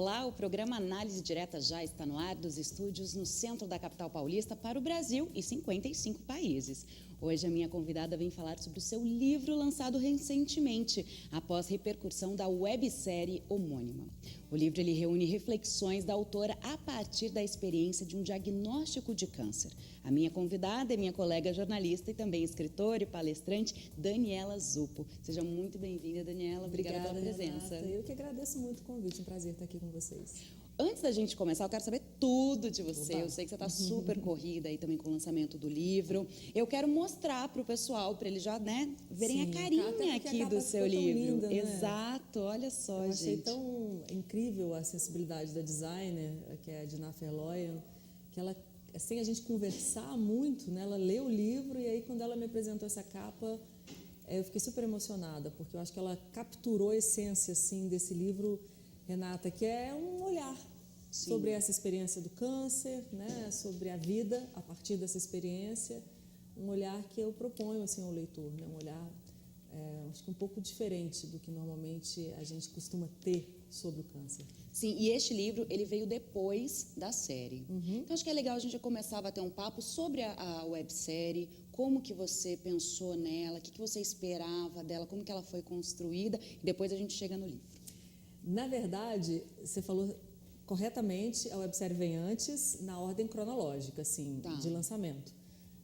Olá, o programa Análise Direta já está no ar dos estúdios no centro da capital paulista para o Brasil e 55 países. Hoje a minha convidada vem falar sobre o seu livro lançado recentemente, após repercussão da websérie homônima. O livro ele reúne reflexões da autora a partir da experiência de um diagnóstico de câncer. A minha convidada é minha colega jornalista e também escritora e palestrante, Daniela Zupo. Seja muito bem-vinda, Daniela. Obrigada pela presença. Renata. Eu que agradeço muito o convite, um prazer estar aqui com vocês. Antes da gente começar, eu quero saber tudo de você. Oba. Eu sei que você está super corrida aí também com o lançamento do livro. Eu quero mostrar para o pessoal, para eles já, verem Sim, a carinha aqui do seu livro. Linda, né? Exato, olha só, eu gente. achei tão incrível a sensibilidade da designer, que é a Dina Ferloyan, que ela, sem a gente conversar muito, né, ela leu o livro e aí quando ela me apresentou essa capa, eu fiquei super emocionada, porque eu acho que ela capturou a essência assim, desse livro, Renata, que é um olhar sobre essa experiência do câncer, né, sobre a vida a partir dessa experiência, um olhar que eu proponho assim, ao leitor, né, um olhar acho que um pouco diferente do que normalmente a gente costuma ter sobre o câncer. Sim, e este livro ele veio depois da série. Então acho que é legal a gente já começar a bater um papo sobre a websérie, como que você pensou nela, o que você esperava dela, como que ela foi construída, e depois a gente chega no livro. Na verdade, você falou corretamente, a websérie vem antes, na ordem cronológica, assim, de lançamento.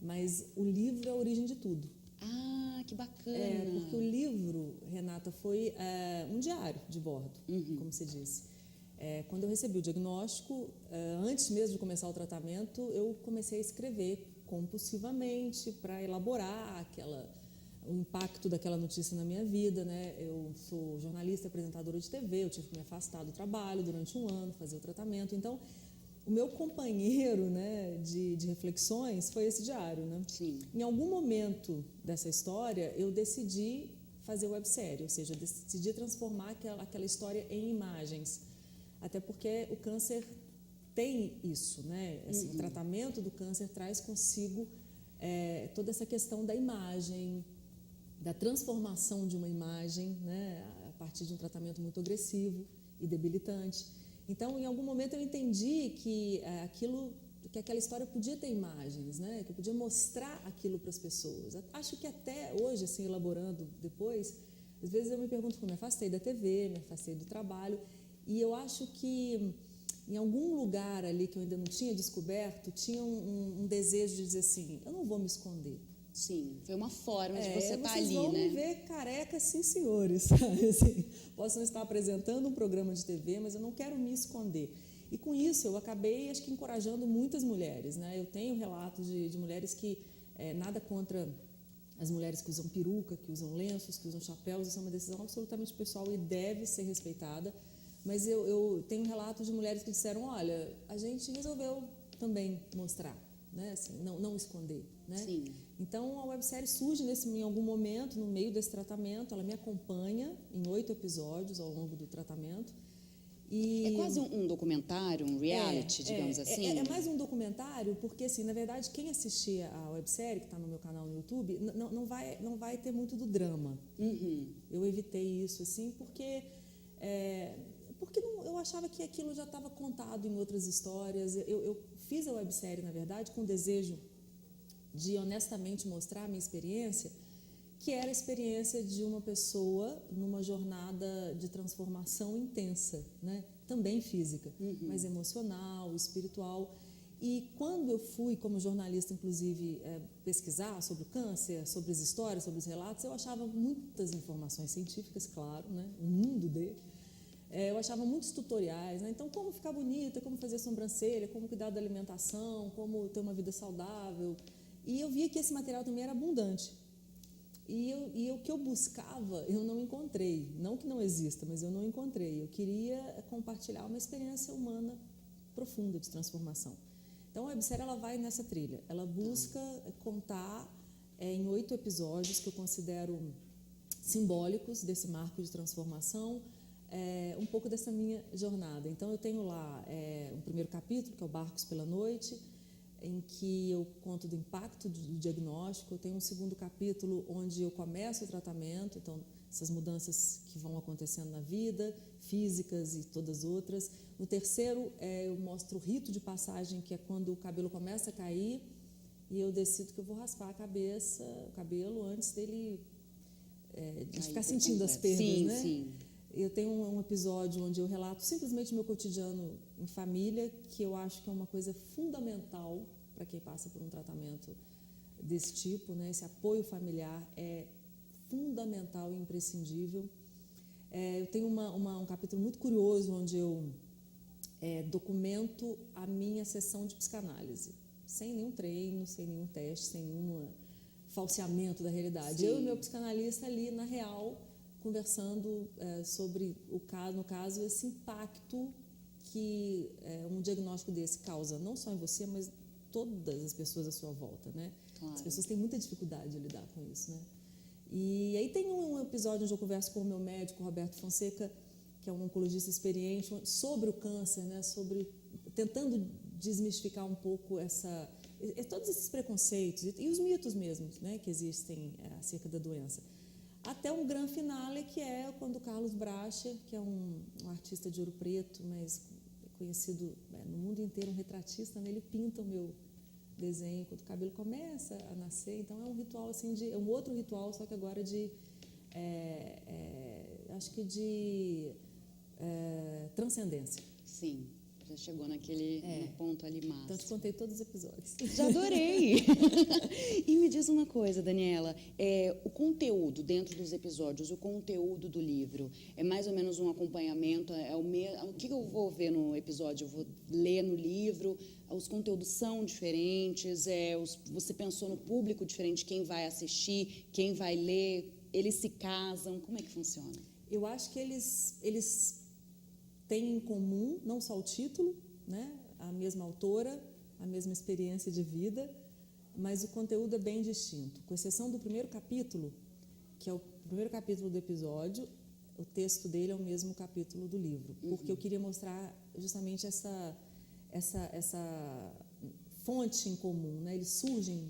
Mas o livro é a origem de tudo. Ah, que bacana! Porque o livro, Renata, foi um diário de bordo, como você disse. Quando eu recebi o diagnóstico, antes mesmo de começar o tratamento, eu comecei a escrever compulsivamente para elaborar o impacto daquela notícia na minha vida, né? Eu sou jornalista e apresentadora de TV, eu tive que me afastar do trabalho durante um ano, fazer o tratamento. Então, o meu companheiro, né, de reflexões foi esse diário, né? Sim. Em algum momento dessa história, eu decidi fazer websérie, ou seja, decidi transformar aquela história em imagens. Até porque o câncer tem isso, né? Assim, o tratamento do câncer traz consigo toda essa questão da imagem, da transformação de uma imagem, né, a partir de um tratamento muito agressivo e debilitante. Então, em algum momento eu entendi que aquela história podia ter imagens, né, que eu podia mostrar aquilo para as pessoas. Acho que até hoje, assim, elaborando depois, às vezes eu me pergunto como me afastei da TV, me afastei do trabalho, e eu acho que em algum lugar ali que eu ainda não tinha descoberto, tinha um desejo de dizer assim, eu não vou me esconder. Sim, foi uma forma de você estar ali, vocês vão me ver careca, sim, senhores. Sabe? Assim, posso não estar apresentando um programa de TV, mas eu não quero me esconder. E com isso eu acabei, acho que, encorajando muitas mulheres, né? Eu tenho relatos de mulheres que, nada contra as mulheres que usam peruca, que usam lenços, que usam chapéus, isso é uma decisão absolutamente pessoal e deve ser respeitada. Mas eu tenho relatos de mulheres que disseram, olha, a gente resolveu também mostrar. Né? Assim, não esconder, né? Sim. Então a websérie surge em algum momento, no meio desse tratamento, ela me acompanha em 8 episódios ao longo do tratamento. E é quase um documentário, um reality, digamos assim? É mais um documentário, porque assim, na verdade, quem assistir a websérie, que está no meu canal no YouTube, não vai ter muito do drama. Eu evitei isso, assim, porque eu achava que aquilo já estava contado em outras histórias. Eu fiz a websérie, na verdade, com o desejo de honestamente mostrar a minha experiência, que era a experiência de uma pessoa numa jornada de transformação intensa, né? Também física, mas emocional, espiritual. E quando eu fui, como jornalista, inclusive, pesquisar sobre o câncer, sobre as histórias, sobre os relatos, eu achava muitas informações científicas, claro, né? Um mundo eu achava muitos tutoriais, né? Então, como ficar bonita, como fazer sobrancelha, como cuidar da alimentação, como ter uma vida saudável. E eu via que esse material também era abundante. E o que eu buscava, eu não encontrei. Não que não exista, mas eu não encontrei. Eu queria compartilhar uma experiência humana profunda de transformação. Então, a websérie ela vai nessa trilha. Ela busca contar em 8 episódios que eu considero simbólicos desse marco de transformação, um pouco dessa minha jornada. Então, eu tenho lá um primeiro capítulo, que é o Barcos pela Noite, em que eu conto do impacto do diagnóstico. Eu tenho um segundo capítulo onde eu começo o tratamento, então essas mudanças que vão acontecendo na vida, físicas e todas outras. No terceiro, eu mostro o rito de passagem, que é quando o cabelo começa a cair e eu decido que eu vou raspar o cabelo, antes dele de ficar sentindo as perdas, sim, né? Sim. Eu tenho um episódio onde eu relato simplesmente o meu cotidiano em família, que eu acho que é uma coisa fundamental para quem passa por um tratamento desse tipo, né? Esse apoio familiar é fundamental e imprescindível. Eu tenho um capítulo muito curioso onde eu documento a minha sessão de psicanálise, sem nenhum treino, sem nenhum teste, sem nenhum falseamento da realidade. Sim. Eu e meu psicanalista ali, na real, conversando sobre, no caso, esse impacto que um diagnóstico desse causa, não só em você, mas todas as pessoas à sua volta, né? Claro. As pessoas têm muita dificuldade de lidar com isso, né? E aí tem um episódio onde eu converso com o meu médico, Roberto Fonseca, que é um oncologista experiente, sobre o câncer, né? Tentando desmistificar um pouco todos esses preconceitos e os mitos mesmo, né? Que existem acerca da doença. Até um grande finale, que é quando o Carlos Bracher, que é um artista de Ouro Preto, mas conhecido no mundo inteiro, um retratista, né? Ele pinta o meu desenho quando o cabelo começa a nascer. Então é um ritual assim, é um outro ritual, só que agora acho que de transcendência. Sim, já chegou naquele no ponto ali massa. Então eu te contei todos os episódios. Já adorei! E me diz uma coisa, Daniela, o conteúdo dentro dos episódios, o conteúdo do livro, é mais ou menos um acompanhamento? O que eu vou ver no episódio? Eu vou ler no livro? Os conteúdos são diferentes? Você pensou no público diferente, quem vai assistir, quem vai ler? Eles se casam? Como é que funciona? Eu acho que eles têm em comum não só o título, né? A mesma autora, a mesma experiência de vida, mas o conteúdo é bem distinto. Com exceção do primeiro capítulo, que é o primeiro capítulo do episódio, o texto dele é o mesmo capítulo do livro, porque eu queria mostrar justamente essa fonte em comum, né? Eles surgem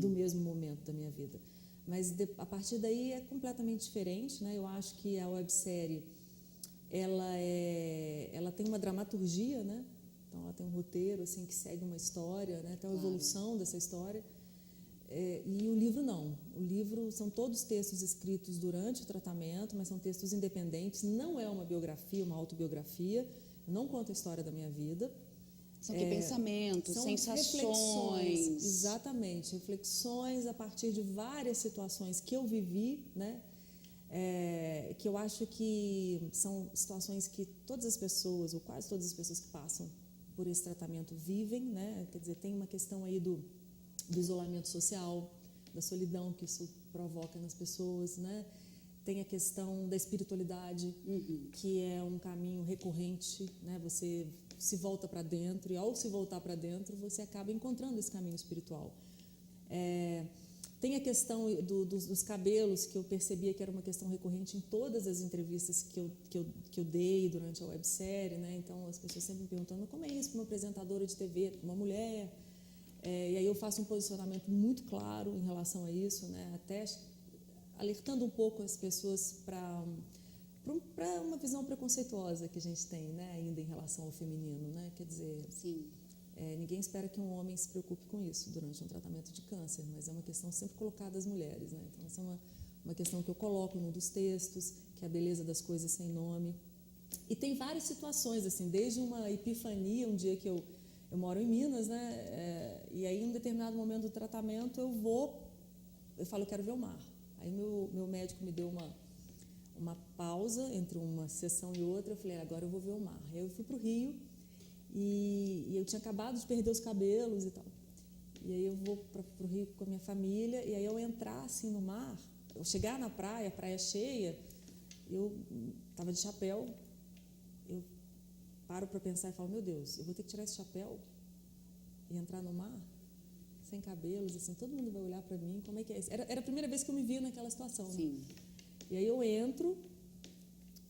do mesmo momento da minha vida. Mas a partir daí é completamente diferente, né? Eu acho que a websérie ela tem uma dramaturgia, né? Então ela tem um roteiro assim que segue uma história, né? Tem uma evolução dessa história. E o livro não. O livro são todos textos escritos durante o tratamento, mas são textos independentes. Não é uma biografia, uma autobiografia. Não conta a história da minha vida. São pensamentos, são sensações. Reflexões, exatamente, reflexões a partir de várias situações que eu vivi, né? Que eu acho que são situações que todas as pessoas, ou quase todas as pessoas que passam por esse tratamento vivem, né? Quer dizer, tem uma questão aí do isolamento social, da solidão que isso provoca nas pessoas, né? Tem a questão da espiritualidade, que é um caminho recorrente, né? Você se volta para dentro e, ao se voltar para dentro, você acaba encontrando esse caminho espiritual. Tem a questão dos cabelos, que eu percebia que era uma questão recorrente em todas as entrevistas que eu dei durante a websérie, né? Então, as pessoas sempre me perguntando como é isso para uma apresentadora de TV, uma mulher. E aí eu faço um posicionamento muito claro em relação a isso, né? Até alertando um pouco as pessoas para uma visão preconceituosa que a gente tem, né, ainda em relação ao feminino, né? Quer dizer, sim. Ninguém espera que um homem se preocupe com isso durante um tratamento de câncer, mas é uma questão sempre colocada às mulheres, né? Então essa é uma questão que eu coloco num dos textos, que é a beleza das coisas sem nome. E tem várias situações, assim, desde uma epifania, um dia que eu moro em Minas, né? E aí, em um determinado momento do tratamento, eu falo, eu quero ver o mar. Aí meu médico me deu uma pausa entre uma sessão e outra. Eu falei, agora eu vou ver o mar. Aí eu fui para o Rio e eu tinha acabado de perder os cabelos e tal. E aí eu vou para o Rio com a minha família, e aí eu entrar assim no mar, eu chegar na praia, praia cheia, eu estava de chapéu, eu paro para pensar e falo, meu Deus, eu vou ter que tirar esse chapéu e entrar no mar sem cabelos, assim, todo mundo vai olhar para mim, como é que é isso? Era a primeira vez que eu me via naquela situação. Sim. Né? E aí eu entro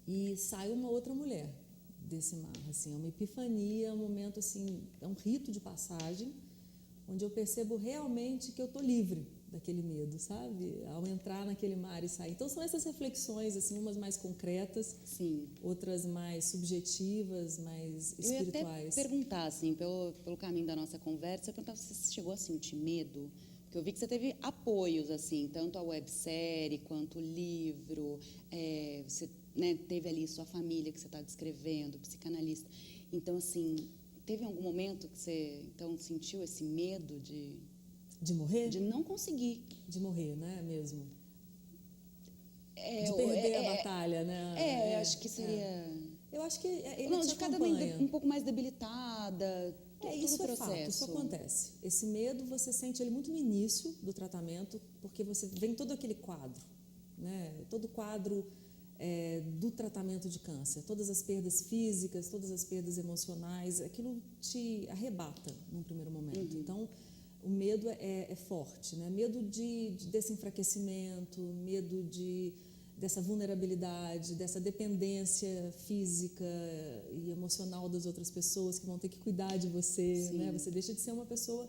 e sai uma outra mulher desse mar, assim, é uma epifania, um momento assim, é um rito de passagem, onde eu percebo realmente que eu estou livre daquele medo, sabe? Ao entrar naquele mar e sair. Então são essas reflexões, assim, umas mais concretas, Sim. outras mais subjetivas, mais espirituais. Eu ia até perguntar, assim, pelo caminho da nossa conversa, eu perguntava se você chegou a sentir medo, porque eu vi que você teve apoios, assim, tanto a websérie quanto o livro, você, né, teve ali sua família que você está descrevendo, psicanalista. Então, assim, teve algum momento que você, então, sentiu esse medo de morrer? De não conseguir. De morrer, né, mesmo? De perder a batalha, né? Eu acho que seria... Eu acho que ele não, te de ficar também um pouco mais debilitada, isso todo o processo. É fato, isso acontece. Esse medo você sente ele muito no início do tratamento, porque você vem todo aquele quadro, né? Todo o quadro do tratamento de câncer, todas as perdas físicas, todas as perdas emocionais, aquilo te arrebata num primeiro momento. Então, o medo é forte, né? Medo desse enfraquecimento, medo dessa vulnerabilidade, dessa dependência física e emocional das outras pessoas que vão ter que cuidar de você, né? Você deixa de ser uma pessoa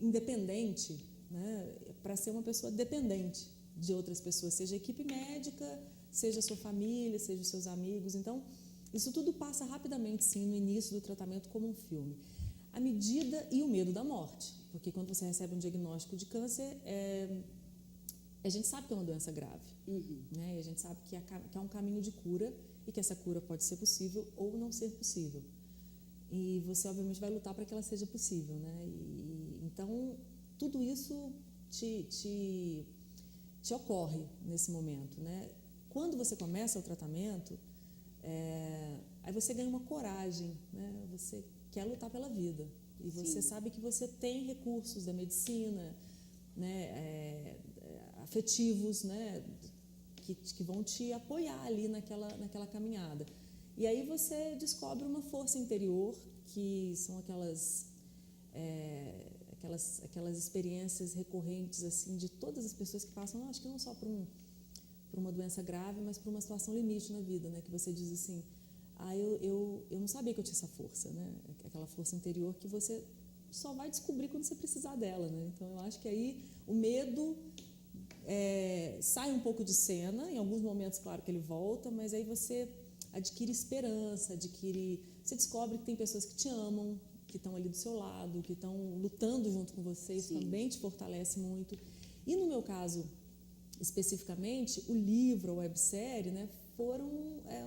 independente, né? Para ser uma pessoa dependente de outras pessoas, seja a equipe médica, seja a sua família, seja os seus amigos. Então, isso tudo passa rapidamente, sim, no início do tratamento como um filme. A medida e o medo da morte, porque quando você recebe um diagnóstico de câncer, a gente sabe que é uma doença grave, né? E a gente sabe que há um caminho de cura e que essa cura pode ser possível ou não ser possível. E você, obviamente, vai lutar para que ela seja possível, né? Então, tudo isso te ocorre nesse momento, né? Quando você começa o tratamento, aí você ganha uma coragem, né? Você quer lutar pela vida e você sabe que você tem recursos da medicina, né? Afetivos, né? Que vão te apoiar ali naquela caminhada. E aí você descobre uma força interior, que são aquelas experiências recorrentes, assim, de todas as pessoas que passam, acho que não só por uma doença grave, mas por uma situação limite na vida, né? Que você diz assim, eu não sabia que eu tinha essa força, né? Aquela força interior que você só vai descobrir quando você precisar dela, né? Então, eu acho que aí o medo sai um pouco de cena, em alguns momentos, claro que ele volta, mas aí você adquire esperança, você descobre que tem pessoas que te amam, que estão ali do seu lado, que estão lutando junto com você, isso também te fortalece muito. E no meu caso, especificamente, o livro, a websérie, né, foram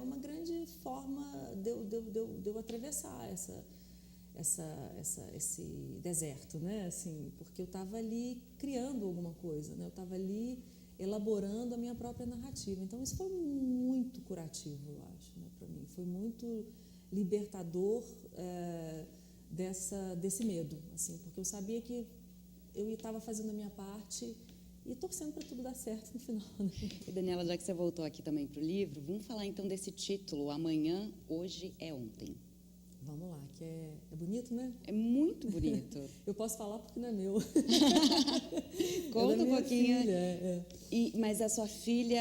uma grande forma de eu atravessar esse deserto, né? Assim, porque eu estava ali criando alguma coisa, né? Eu estava ali elaborando a minha própria narrativa. Então, isso foi muito curativo, eu acho, né, para mim. Foi muito libertador desse medo, assim, porque eu sabia que eu estava fazendo a minha parte e torcendo para tudo dar certo no final, né? E, Daniela, já que você voltou aqui também para o livro, vamos falar então desse título, Amanhã, Hoje é Ontem. Vamos lá, que é bonito, né? É muito bonito. Eu posso falar porque não é meu. Conta um pouquinho. Filha, mas a sua filha,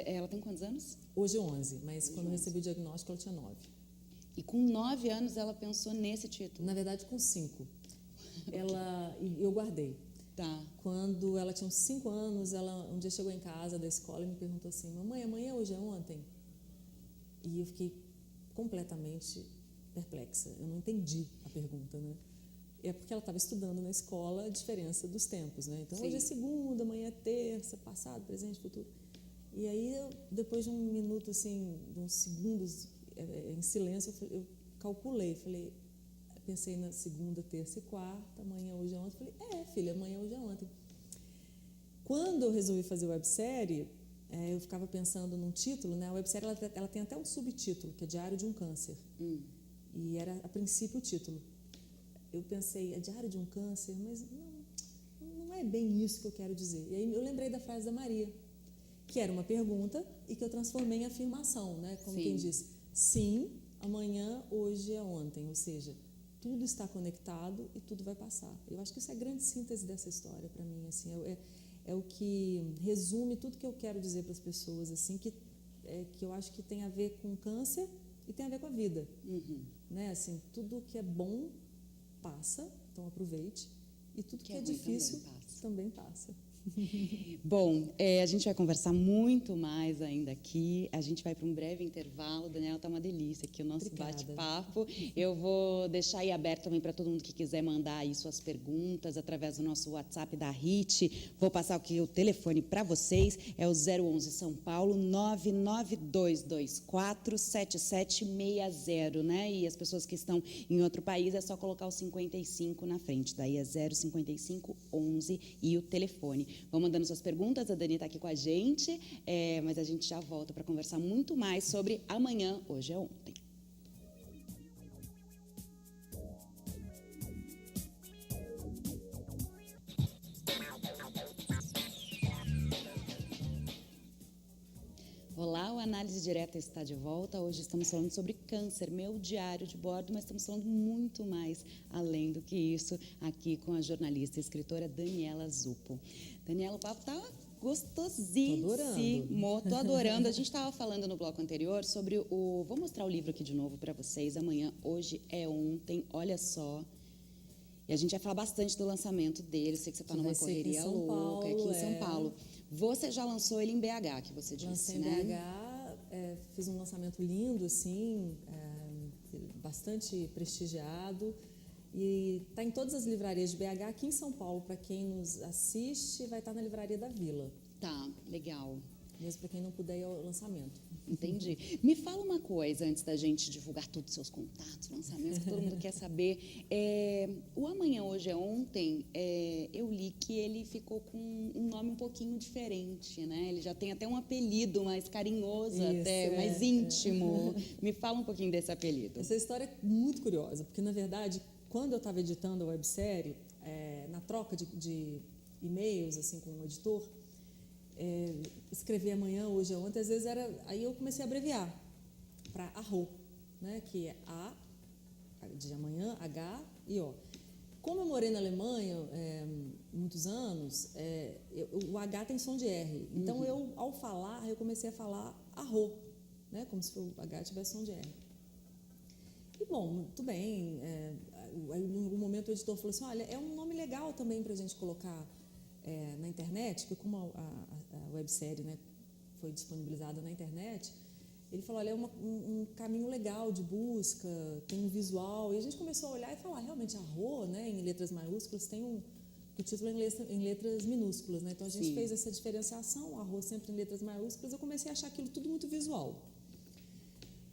ela tem quantos anos? Hoje 11, mas quando eu recebi o diagnóstico ela tinha 9. E com 9 anos ela pensou nesse título? Na verdade, com 5. Eu guardei. Tá. Quando ela tinha uns 5 anos, ela um dia chegou em casa da escola e me perguntou assim, mamãe, amanhã hoje é ontem? E eu fiquei completamente perplexa. Eu não entendi a pergunta, né? É porque ela estava estudando na escola a diferença dos tempos, né? Então, hoje é segunda, amanhã é terça, passado, presente, futuro. E aí, depois de um minuto, assim, de uns segundos em silêncio, eu calculei, pensei na segunda, terça e quarta, amanhã, hoje é ontem. Falei, filha, amanhã, hoje é ontem. Quando eu resolvi fazer websérie, eu ficava pensando num título, né? A websérie ela tem até um subtítulo, que é Diário de um Câncer. E era, a princípio, o título. Eu pensei, é Diário de um Câncer, mas não é bem isso que eu quero dizer. E aí eu lembrei da frase da Maria, que era uma pergunta e que eu transformei em afirmação, né? Como quem diz, sim, amanhã, hoje é ontem. Ou seja, tudo está conectado e tudo vai passar. Eu acho que isso é a grande síntese dessa história para mim. Assim, é o que resume tudo que eu quero dizer para as pessoas, assim, que eu acho que tem a ver com câncer e tem a ver com a vida. Né? Assim, tudo que é bom passa, então aproveite, e tudo que é difícil isso também passa. Bom, a gente vai conversar muito mais ainda aqui. A gente vai para um breve intervalo. Daniela, tá uma delícia aqui o nosso bate-papo. Eu vou deixar aí aberto também para todo mundo que quiser mandar aí suas perguntas através do nosso WhatsApp da RIT. Vou passar aqui o telefone para vocês. É o 011 São Paulo 992247760, né? E as pessoas que estão em outro país é só colocar o 55 na frente. Daí é 05511 e o telefone. Vão mandando suas perguntas, a Dani está aqui com a gente, mas a gente já volta para conversar muito mais sobre amanhã, hoje é ontem. Olá, o Análise Direta está de volta. Hoje estamos falando sobre câncer, meu diário de bordo, mas estamos falando muito mais além do que isso aqui com a jornalista e escritora Daniela Zupo. Daniela, o papo tá gostosíssimo. Tô adorando. A gente estava falando no bloco anterior sobre o... Vou mostrar o livro aqui de novo para vocês. Amanhã, hoje é ontem, olha só. E a gente vai falar bastante do lançamento dele. Sei que você está numa correria louca aqui em São Paulo. Você já lançou ele em BH, que você disse, Lancei né? em BH, fiz um lançamento lindo, assim, bastante prestigiado. E está em todas as livrarias de BH. Aqui em São Paulo, para quem nos assiste, vai estar na Livraria da Vila. Tá, legal. Mesmo para quem não puder ir ao lançamento. Entendi. Me fala uma coisa, antes da gente divulgar todos os seus contatos, lançamentos, que todo mundo quer saber. O Amanhã, Hoje é Ontem, eu li que ele ficou com um nome um pouquinho diferente, né? Ele já tem até um apelido mais carinhoso, mais íntimo. Me fala um pouquinho desse apelido. Essa história é muito curiosa, porque, na verdade, quando eu estava editando a websérie, na troca de e-mails assim, com o editor, escrever amanhã, hoje é ontem, às vezes aí eu comecei a abreviar para Arro, né, que é A de amanhã, H e O. Como eu morei na Alemanha muitos anos, o H tem som de R. Então, ao falar, eu comecei a falar Arro, né, como se o H tivesse som de R. E, bom, tudo bem. Em algum momento o editor falou assim, olha, é um nome legal também para a gente colocar na internet, porque como a websérie, né, foi disponibilizada na internet, ele falou, olha, é um caminho legal de busca, tem um visual, e a gente começou a olhar e falar, realmente, Arro, né, em letras maiúsculas, tem o título em letras minúsculas, né, então a gente fez essa diferenciação, Arro sempre em letras maiúsculas, eu comecei a achar aquilo tudo muito visual.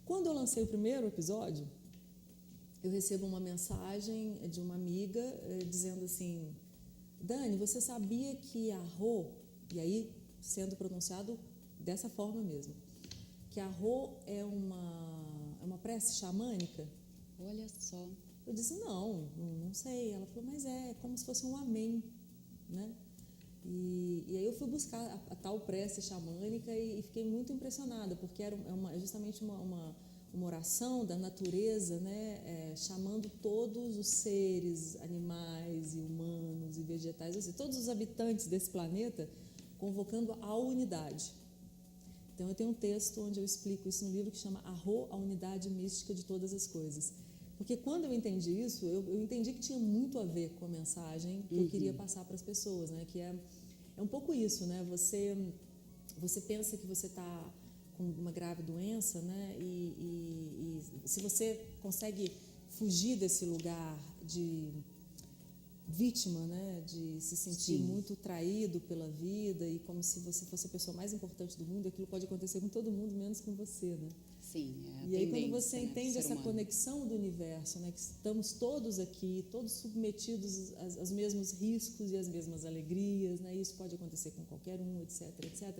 Quando eu lancei o primeiro episódio, eu recebo uma mensagem de uma amiga dizendo assim, Dani, você sabia que Arro, e aí sendo pronunciado dessa forma mesmo, que Arro é uma prece xamânica? Olha só. Eu disse, não sei. Ela falou, mas é como se fosse um amém, né? E aí eu fui buscar a tal prece xamânica e fiquei muito impressionada, porque era justamente uma oração da natureza, né, chamando todos os seres, animais e humanos e vegetais, ou seja, todos os habitantes desse planeta, convocando a unidade. Então, eu tenho um texto onde eu explico isso no livro que chama Arro, a unidade mística de todas as coisas. Porque quando eu entendi isso, eu entendi que tinha muito a ver com a mensagem que eu queria passar para as pessoas, né, que é um pouco isso, né, você pensa que você está com uma grave doença, né? E se você consegue fugir desse lugar de vítima, né? De se sentir muito traído pela vida e como se você fosse a pessoa mais importante do mundo, aquilo pode acontecer com todo mundo, menos com você, né? Sim, e aí quando você entende essa conexão do universo, né? Que estamos todos aqui, todos submetidos aos mesmos riscos e às mesmas alegrias, né? Isso pode acontecer com qualquer um, etc, etc.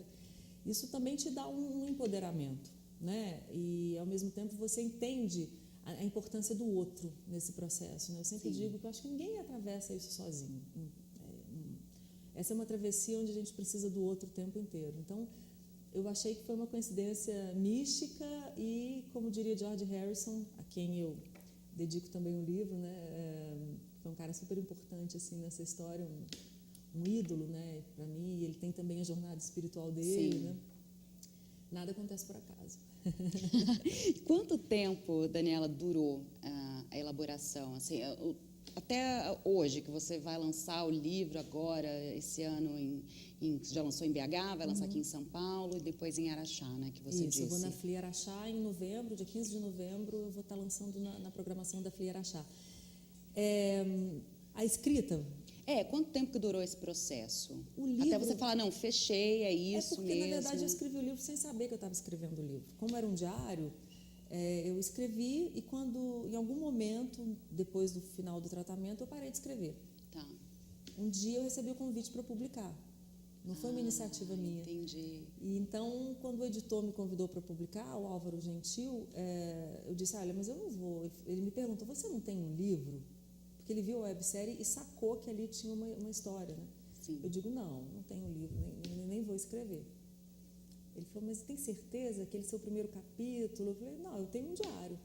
Isso também te dá um empoderamento, né? E, ao mesmo tempo, você entende a importância do outro nesse processo, né? Eu sempre digo que eu acho que ninguém atravessa isso sozinho. Essa é uma travessia onde a gente precisa do outro o tempo inteiro. Então, eu achei que foi uma coincidência mística e, como diria George Harrison, a quem eu dedico também um livro, né? Foi um cara super importante assim, nessa história, um ídolo, né, para mim, e ele tem também a jornada espiritual dele, né? Nada acontece por acaso. Quanto tempo, Daniela, durou a elaboração? Assim, até hoje, que você vai lançar o livro agora, esse ano, já lançou em BH, vai lançar aqui em São Paulo e depois em Araxá, né, que você disse. Eu vou na FLIA Araxá em novembro, dia 15 de novembro, eu vou estar lançando na programação da FLIA Araxá. A escrita... Quanto tempo que durou esse processo? O livro... Até você falar, não, fechei, é isso porque, mesmo. na verdade, eu escrevi o livro sem saber que eu estava escrevendo o livro. Como era um diário, eu escrevi e quando, em algum momento, depois do final do tratamento, eu parei de escrever. Tá. Um dia eu recebi o convite para publicar. Não foi uma iniciativa minha. Entendi. E então, quando o editor me convidou para publicar, o Álvaro Gentil, eu disse, olha, mas eu não vou. Ele me perguntou, você não tem um livro? Porque ele viu a websérie e sacou que ali tinha uma história, né? Sim. Eu digo, não tenho livro, nem vou escrever. Ele falou, mas tem certeza que aquele é o seu primeiro capítulo? Eu falei, não, eu tenho um diário.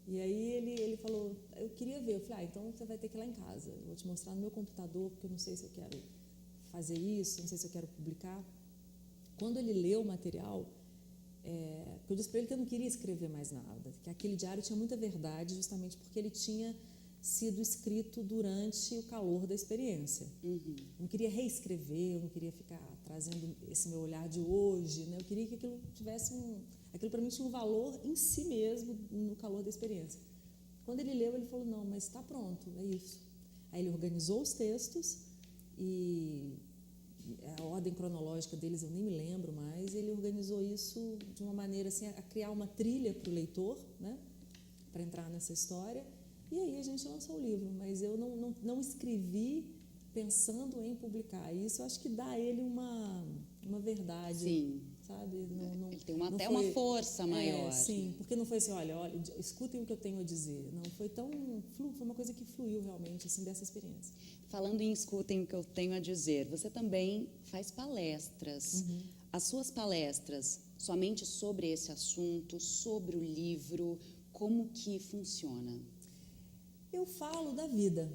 E aí ele falou, eu queria ver. Eu falei, então você vai ter que ir lá em casa. Eu vou te mostrar no meu computador, porque eu não sei se eu quero fazer isso, não sei se eu quero publicar. Quando ele leu o material, eu disse para ele que eu não queria escrever mais nada, que aquele diário tinha muita verdade, justamente porque ele tinha sido escrito durante o calor da experiência. Eu não queria reescrever, eu não queria ficar trazendo esse meu olhar de hoje, né? Eu queria que aquilo tivesse aquilo para mim tinha um valor em si mesmo no calor da experiência. Quando ele leu, ele falou, não, mas está pronto, é isso. Aí ele organizou os textos e a ordem cronológica deles eu nem me lembro mais, ele organizou isso de uma maneira assim, a criar uma trilha para o leitor, né? Para entrar nessa história. E aí a gente lançou o livro, mas eu não escrevi pensando em publicar. Isso eu acho que dá a ele uma verdade, sim, sabe? Ele tem até uma força maior. Sim, porque não foi assim, olha, escutem o que eu tenho a dizer. Não, foi uma coisa que fluiu realmente, assim, dessa experiência. Falando em escutem o que eu tenho a dizer, você também faz palestras. As suas palestras, somente sobre esse assunto, sobre o livro, como que funciona? Eu falo da vida,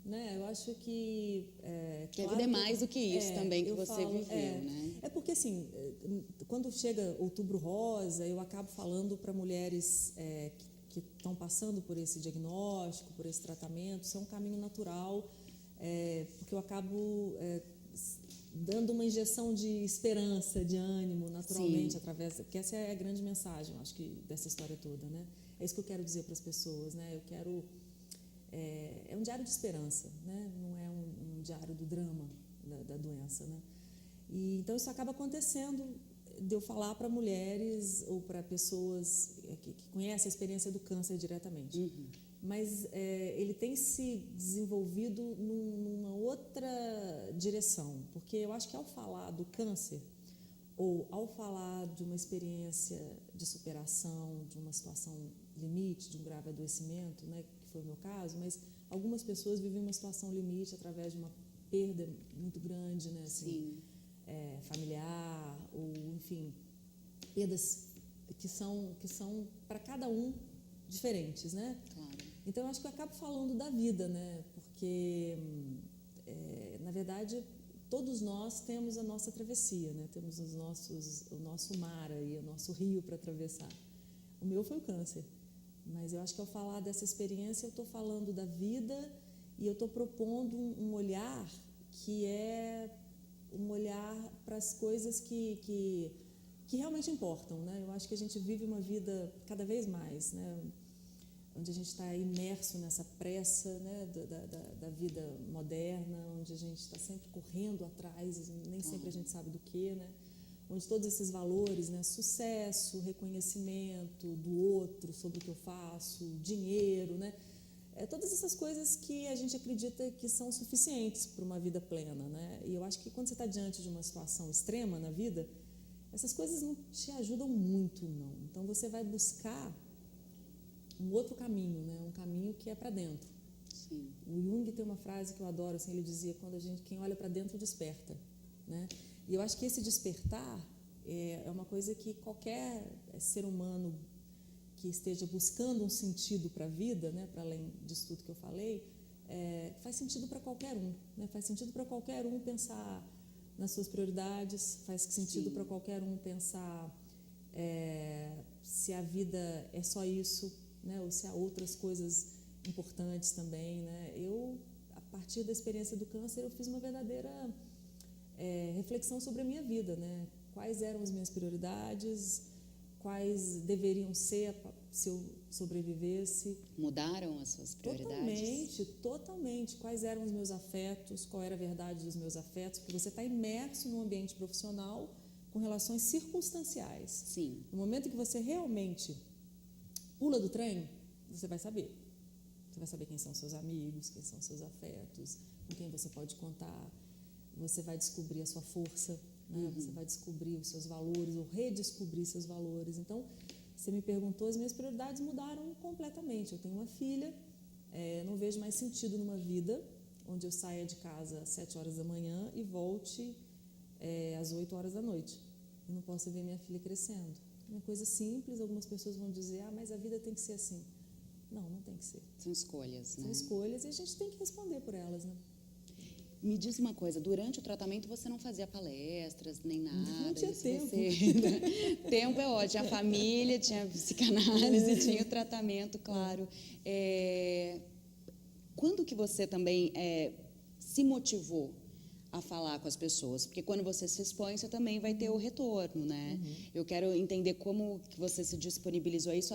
né? Eu acho que... que a vida é mais do que isso também que você viveu, né? É porque, assim, quando chega Outubro Rosa, eu acabo falando para mulheres que estão passando por esse diagnóstico, por esse tratamento. Isso é um caminho natural, porque eu acabo dando uma injeção de esperança, de ânimo, naturalmente, porque essa é a grande mensagem, eu acho, dessa história toda, né? É isso que eu quero dizer para as pessoas, né? Eu quero... É um diário de esperança, né? Não é um diário do drama da doença, né? E, então, isso acaba acontecendo de eu falar para mulheres ou para pessoas que conhecem a experiência do câncer diretamente. Mas ele tem se desenvolvido numa outra direção, porque eu acho que ao falar do câncer ou ao falar de uma experiência de superação, de uma situação limite, de um grave adoecimento, né, que foi o meu caso, mas algumas pessoas vivem uma situação limite através de uma perda muito grande, né, assim, familiar, ou, enfim, perdas que são para cada um diferentes, né? Claro. Então, eu acho que eu acabo falando da vida, né? Porque, na verdade, todos nós temos a nossa travessia, né? Temos o nosso mar aí, o nosso rio para atravessar. O meu foi o câncer. Mas eu acho que ao falar dessa experiência, eu estou falando da vida e eu estou propondo um olhar que é um olhar para as coisas que realmente importam, né? Eu acho que a gente vive uma vida cada vez mais, né? Onde a gente está imerso nessa pressa, né? da vida moderna, onde a gente está sempre correndo atrás, nem sempre a gente sabe do que, né? Onde todos esses valores, né, sucesso, reconhecimento do outro sobre o que eu faço, dinheiro, né, todas essas coisas que a gente acredita que são suficientes para uma vida plena, né? E eu acho que quando você está diante de uma situação extrema na vida, essas coisas não te ajudam muito, não. Então você vai buscar um outro caminho, né, um caminho que é para dentro. Sim. O Jung tem uma frase que eu adoro, assim, ele dizia, quem olha para dentro desperta, né? E eu acho que esse despertar é uma coisa que qualquer ser humano que esteja buscando um sentido para a vida, né, para além disso tudo que eu falei, faz sentido para qualquer um, né? Faz sentido para qualquer um pensar nas suas prioridades, faz sentido para qualquer um pensar se a vida é só isso, né, ou se há outras coisas importantes também, né? A partir da experiência do câncer, eu fiz uma verdadeira reflexão sobre a minha vida, né? Quais eram as minhas prioridades, quais deveriam ser se eu sobrevivesse. Mudaram as suas prioridades? Totalmente, totalmente. Quais eram os meus afetos, qual era a verdade dos meus afetos, porque você está imerso num ambiente profissional com relações circunstanciais. Sim. No momento que você realmente pula do trem, você vai saber. Você vai saber quem são seus amigos, quem são seus afetos, com quem você pode contar. Você vai descobrir a sua força, né? Você vai descobrir os seus valores ou redescobrir seus valores. Então, você me perguntou, as minhas prioridades mudaram completamente. Eu tenho uma filha, não vejo mais sentido numa vida onde eu saia de casa às 7 horas da manhã e volte às 8 horas da noite. E não posso ver minha filha crescendo. É uma coisa simples, algumas pessoas vão dizer, mas a vida tem que ser assim. Não, não tem que ser. São escolhas, né? São escolhas e a gente tem que responder por elas, né? Me diz uma coisa, durante o tratamento você não fazia palestras, nem nada? Não tinha tempo. Tempo é ótimo, tinha família, tinha psicanálise, tinha o tratamento, claro. Quando que você também se motivou a falar com as pessoas? Porque quando você se expõe, você também vai ter o retorno, né? Eu quero entender como que você se disponibilizou a isso,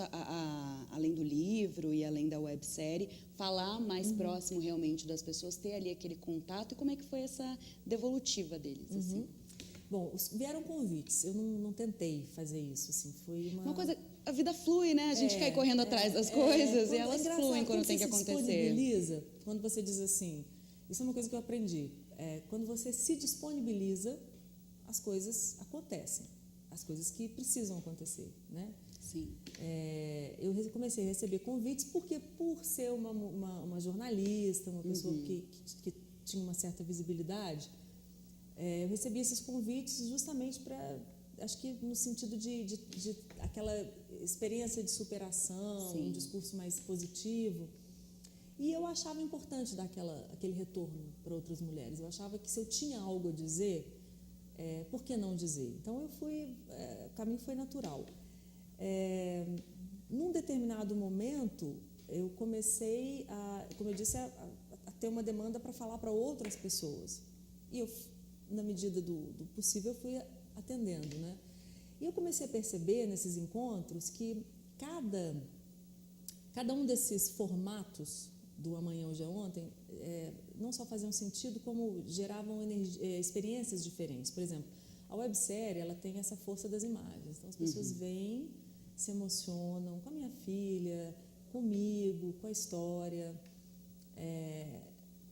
além do livro e além da websérie, falar mais próximo realmente das pessoas, ter ali aquele contato, e como é que foi essa devolutiva deles, assim? Bom, vieram convites, eu não tentei fazer isso, assim, foi uma coisa, a vida flui, né? A gente quer ir correndo atrás das coisas e elas fluem quando tem que acontecer. Quando você se disponibiliza, quando você diz assim, isso é uma coisa que eu aprendi, quando você se disponibiliza, as coisas acontecem, as coisas que precisam acontecer, né? Sim. Eu comecei a receber convites porque, por ser uma jornalista, uma pessoa que tinha uma certa visibilidade, eu recebi esses convites justamente para, acho que no sentido de aquela experiência de superação, um discurso mais positivo. E eu achava importante dar aquele retorno para outras mulheres. Eu achava que se eu tinha algo a dizer, por que não dizer? Então, o caminho foi natural. Num determinado momento, eu comecei, como eu disse, a ter uma demanda para falar para outras pessoas. E eu, na medida do possível, eu fui atendendo, né? E eu comecei a perceber nesses encontros que cada um desses formatos do Amanhã, Hoje é Ontem, não só faziam sentido, como geravam experiências diferentes. Por exemplo, a websérie, ela tem essa força das imagens. Então, as pessoas vêm, se emocionam com a minha filha, comigo, com a história.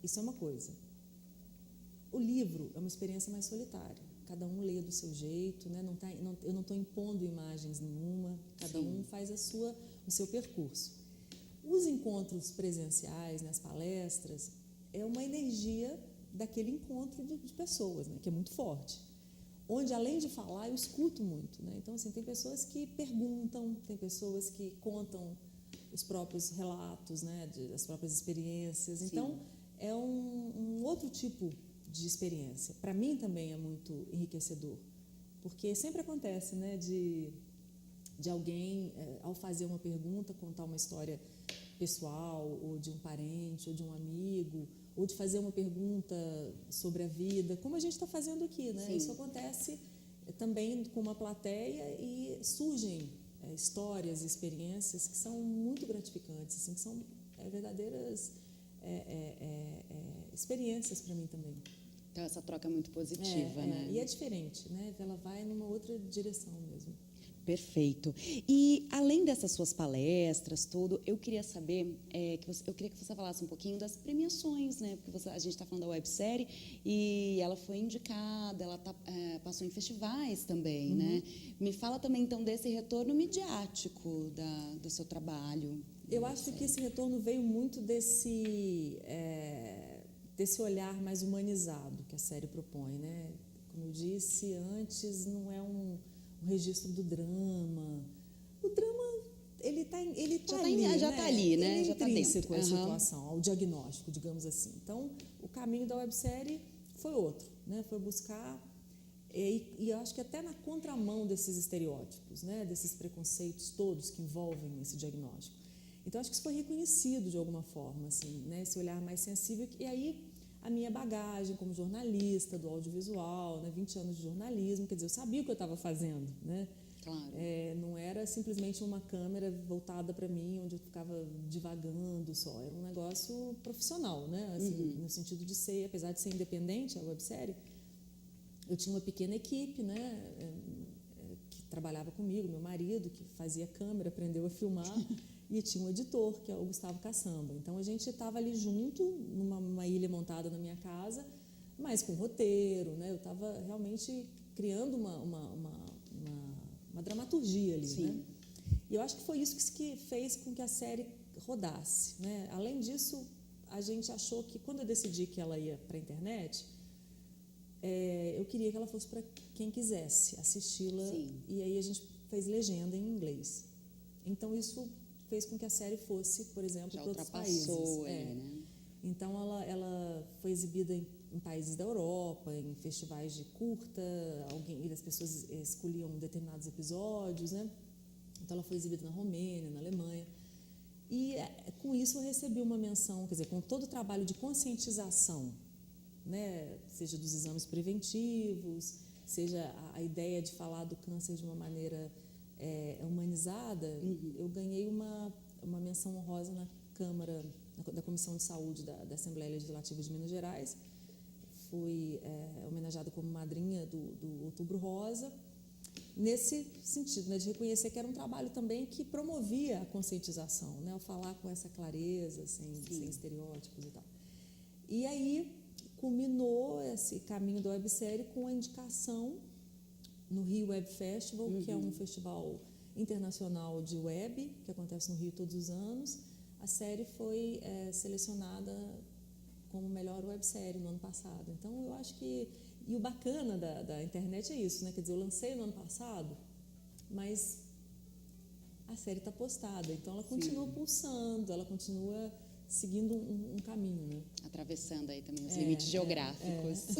Isso é uma coisa. O livro é uma experiência mais solitária. Cada um lê do seu jeito, né? Eu não estou impondo imagens nenhuma. Cada um faz o seu percurso. Os encontros presenciais, nas palestras, é uma energia daquele encontro de pessoas, né? Que é muito forte. Onde, além de falar, eu escuto muito, né? Então, assim, tem pessoas que perguntam, tem pessoas que contam os próprios relatos, né? As próprias experiências. Sim. Então, é um outro tipo de experiência. Para mim também é muito enriquecedor, porque sempre acontece, né? De alguém, ao fazer uma pergunta, contar uma história pessoal, ou de um parente, ou de um amigo, ou de fazer uma pergunta sobre a vida, como a gente está fazendo aqui, né? Sim. Isso acontece também com uma plateia e surgem histórias e experiências que são muito gratificantes, assim, que são verdadeiras experiências para mim também. Então, essa troca é muito positiva, né? E é diferente, né? Ela vai numa outra direção mesmo. Perfeito. E, além dessas suas palestras, tudo, eu queria saber, eu queria que você falasse um pouquinho das premiações, né? Porque a gente está falando da websérie e ela foi indicada, ela passou em festivais também, né? Me fala também, então, desse retorno midiático do seu trabalho. Eu acho que esse retorno veio muito desse olhar mais humanizado que a série propõe, né? Como eu disse antes, não é um registro do drama. O drama, ele tá ali, né? Já está ali, né? Ele é já está intrínseco dentro. à situação, ao diagnóstico, digamos assim. Então, o caminho da websérie foi outro, né? Foi buscar, e eu acho que até na contramão desses estereótipos, né? Desses preconceitos todos que envolvem esse diagnóstico. Então, acho que isso foi reconhecido de alguma forma, assim, né? Esse olhar mais sensível. E aí, a minha bagagem como jornalista do audiovisual, né? 20 anos de jornalismo, quer dizer, eu sabia o que eu estava fazendo, né? Claro. Não era simplesmente uma câmera voltada para mim, onde eu ficava divagando só. Era um negócio profissional, né? Assim, no sentido de ser, apesar de ser independente, a websérie, eu tinha uma pequena equipe, né? Que trabalhava comigo, meu marido, que fazia câmera, aprendeu a filmar, e tinha um editor, que é o Gustavo Caçamba. Então, a gente estava ali junto, numa ilha montada na minha casa, mas com roteiro, né? Eu estava realmente criando uma dramaturgia ali, né? E eu acho que foi isso que fez com que a série rodasse, né? Além disso, a gente achou que, quando eu decidi que ela ia para a internet, eu queria que ela fosse para quem quisesse assisti-la. E aí a gente fez legenda em inglês. Então, isso fez com que a série fosse, por exemplo, para outros países. Né? Então, ela foi exibida em países da Europa, em festivais de curta, as pessoas escolhiam determinados episódios, né? Então, ela foi exibida na Romênia, na Alemanha. E com isso eu recebi uma menção, quer dizer, com todo o trabalho de conscientização, né? Seja dos exames preventivos, seja a ideia de falar do câncer de uma maneira humanizada, eu ganhei uma menção honrosa na Câmara, da Comissão de Saúde da Assembleia Legislativa de Minas Gerais. Fui homenageada como madrinha do Outubro Rosa, nesse sentido, né, de reconhecer que era um trabalho também que promovia a conscientização, né, ao falar com essa clareza, sem estereótipos e tal. E aí culminou esse caminho da websérie com a indicação no Rio Web Festival, que é um festival internacional de web, que acontece no Rio todos os anos. A série foi selecionada como melhor websérie no ano passado. Então, eu acho que... E o bacana da internet é isso, né? Quer dizer, eu lancei no ano passado, mas a série está postada. Então, ela continua pulsando, ela continua seguindo um caminho, né? Atravessando aí também os limites geográficos.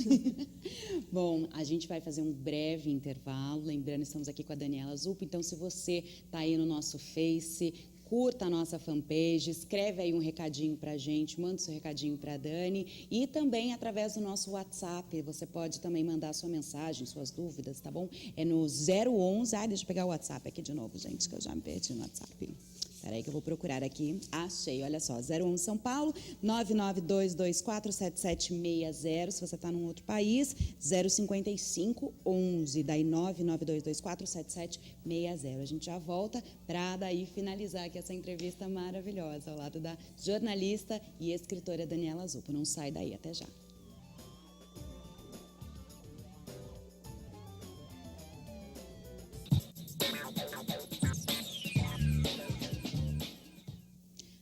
Bom, a gente vai fazer um breve intervalo. Lembrando, estamos aqui com a Daniela Zupo. Então, se você está aí no nosso Face, curta a nossa fanpage, escreve aí um recadinho para a gente, manda seu recadinho para a Dani, e também através do nosso WhatsApp, você pode também mandar sua mensagem, suas dúvidas, tá bom? É no 011, deixa eu pegar o WhatsApp aqui de novo, gente, que eu já me perdi no WhatsApp. Espera aí que eu vou procurar aqui. Achei, olha só, 01 São Paulo, 992247760, se você está num outro país, 05511, daí 992247760. A gente já volta para daí finalizar aqui essa entrevista maravilhosa ao lado da jornalista e escritora Daniela Zupo. Não sai daí, até já.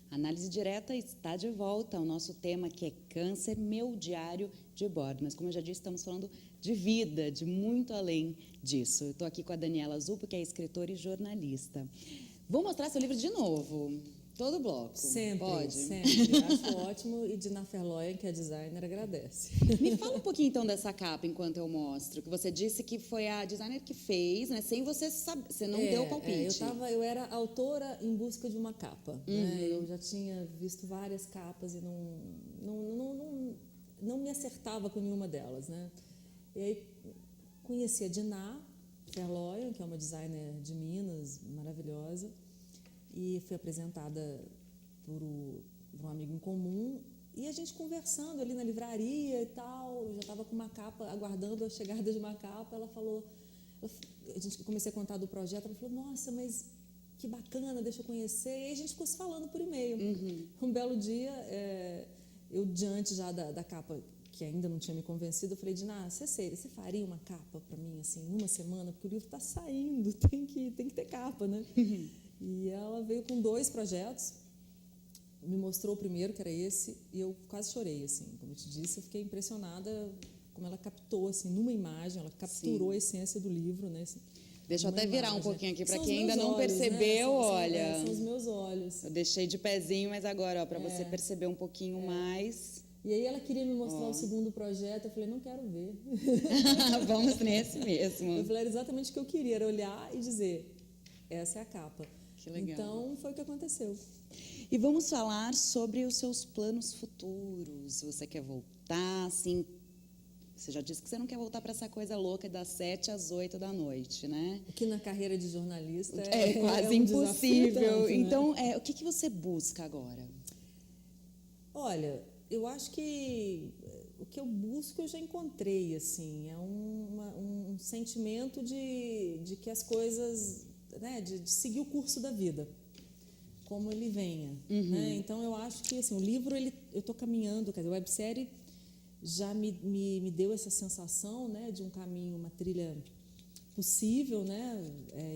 Análise Direta está de volta ao nosso tema, que é câncer, meu diário de bordo. Mas, como eu já disse, estamos falando de vida, de muito além disso. Eu estou aqui com a Daniela Zupo, que é escritora e jornalista. Vou mostrar seu livro de novo, todo bloco. Sempre, pode? Sempre. Acho ótimo, e Dina Ferloyen, que é designer, agradece. Me fala um pouquinho, então, dessa capa, enquanto eu mostro, que você disse que foi a designer que fez, né? Sem você saber, você não deu palpite. Eu era autora em busca de uma capa. Né? Eu já tinha visto várias capas e não me acertava com nenhuma delas. Né? E aí conheci a Dina Ferloyen, que é uma designer de Minas, maravilhosa, e fui apresentada por um amigo em comum, e a gente conversando ali na livraria e tal. Eu já estava com uma capa, aguardando a chegada de uma capa. Ela falou, comecei a contar do projeto, ela falou, nossa, mas que bacana, deixa eu conhecer. E aí a gente ficou se falando por e-mail. Um belo dia, eu diante já da capa, que ainda não tinha me convencido, eu falei, Dina, você faria uma capa para mim, assim, numa semana? Porque o livro está saindo, tem que ter capa, né? E ela veio com 2 projetos, me mostrou o primeiro, que era esse, e eu quase chorei, assim. Como eu te disse, eu fiquei impressionada como ela captou, assim, numa imagem, ela capturou a essência do livro, né? Assim, deixa eu até virar um pouquinho aqui, para quem ainda olhos, não percebeu, né? olha... São os meus olhos. Eu deixei de pezinho, mas agora, para você perceber um pouquinho mais... E aí ela queria me mostrar o segundo projeto, eu falei, não quero ver. Vamos nesse mesmo. Eu falei, era exatamente o que eu queria, era olhar e dizer, essa é a capa. Que legal. Então, foi o que aconteceu. E vamos falar sobre os seus planos futuros. Você quer voltar, assim... Você já disse que você não quer voltar para essa coisa louca das 7 às 8 da noite, né? O que na carreira de jornalista é quase um impossível. Tanto, né? Então, o que você busca agora? Olha, eu acho que o que eu busco eu já encontrei, assim, é um sentimento de que as coisas, né, de seguir o curso da vida, como ele venha. Né? Então, eu acho que assim, o livro, eu estou caminhando, quer dizer, a websérie já me deu essa sensação, né, de um caminho, uma trilha possível, né,